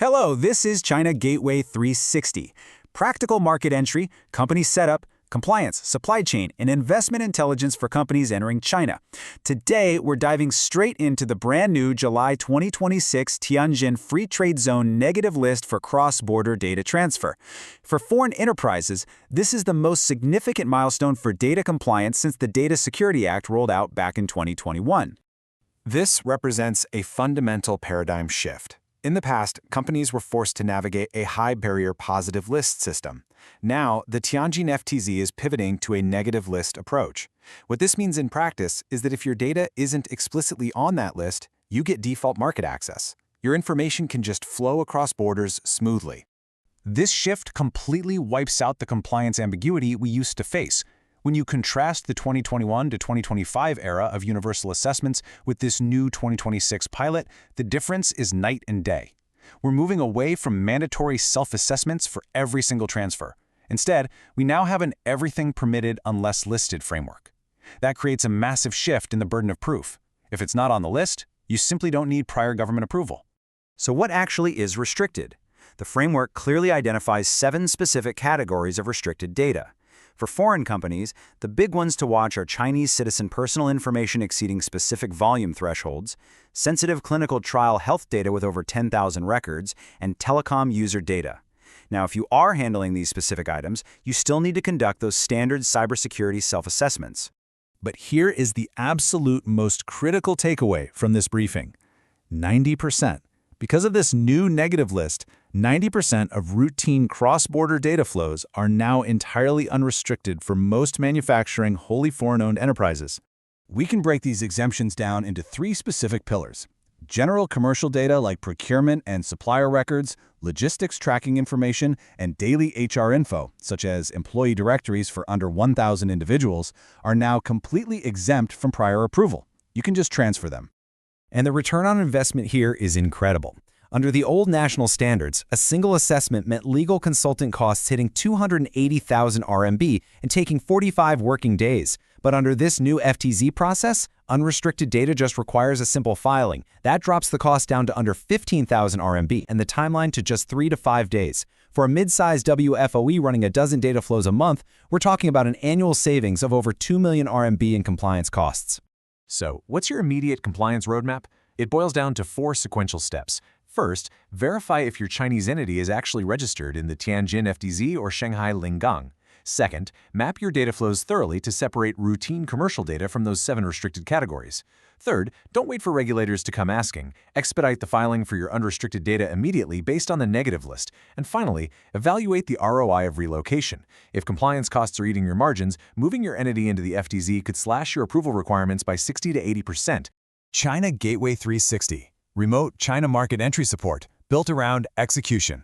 Hello, this is China Gateway 360. Practical market entry, company setup, compliance, supply chain, and investment intelligence for companies entering China. Today, we're diving straight into the brand new July 2026 Tianjin Free Trade Zone negative list for cross-border data transfer. For foreign enterprises, this is the most significant milestone for data compliance since the Data Security Act rolled out back in 2021. This represents a fundamental paradigm shift. In the past, companies were forced to navigate a high-barrier positive list system. Now, the Tianjin FTZ is pivoting to a negative list approach. What this means in practice is that if your data isn't explicitly on that list, you get default market access. Your information can just flow across borders smoothly. This shift completely wipes out the compliance ambiguity we used to face. When you contrast the 2021 to 2025 era of universal assessments with this new 2026 pilot, the difference is night and day. We're moving away from mandatory self-assessments for every single transfer. Instead, we now have an everything permitted unless listed framework. That creates a massive shift in the burden of proof. If it's not on the list, you simply don't need prior government approval. So what actually is restricted? The framework clearly identifies 7 specific categories of restricted data. For foreign companies, the big ones to watch are Chinese citizen personal information exceeding specific volume thresholds, sensitive clinical trial health data with over 10,000 records, and telecom user data. Now, if you are handling these specific items, you still need to conduct those standard cybersecurity self-assessments. But here is the absolute most critical takeaway from this briefing: 90%. Because of this new negative list, 90% of routine cross-border data flows are now entirely unrestricted for most manufacturing wholly foreign-owned enterprises. We can break these exemptions down into 3 specific pillars: general commercial data like procurement and supplier records, logistics tracking information, and daily HR info, such as employee directories for under 1,000 individuals, are now completely exempt from prior approval. You can just transfer them. And the return on investment here is incredible. Under the old national standards, a single assessment meant legal consultant costs hitting 280,000 RMB and taking 45 working days. But under this new FTZ process, unrestricted data just requires a simple filing. That drops the cost down to under 15,000 RMB and the timeline to just 3 to 5 days. For a mid-sized WFOE running a dozen data flows a month, we're talking about an annual savings of over 2 million RMB in compliance costs. So, what's your immediate compliance roadmap? It boils down to 4 sequential steps. First, verify if your Chinese entity is actually registered in the Tianjin FTZ or Shanghai Lingang. Second, map your data flows thoroughly to separate routine commercial data from those 7 restricted categories. Third, don't wait for regulators to come asking. Expedite the filing for your unrestricted data immediately based on the negative list. And finally, evaluate the ROI of relocation. If compliance costs are eating your margins, moving your entity into the FTZ could slash your approval requirements by 60 to 80%. China Gateway 360. Remote China market entry support built around execution.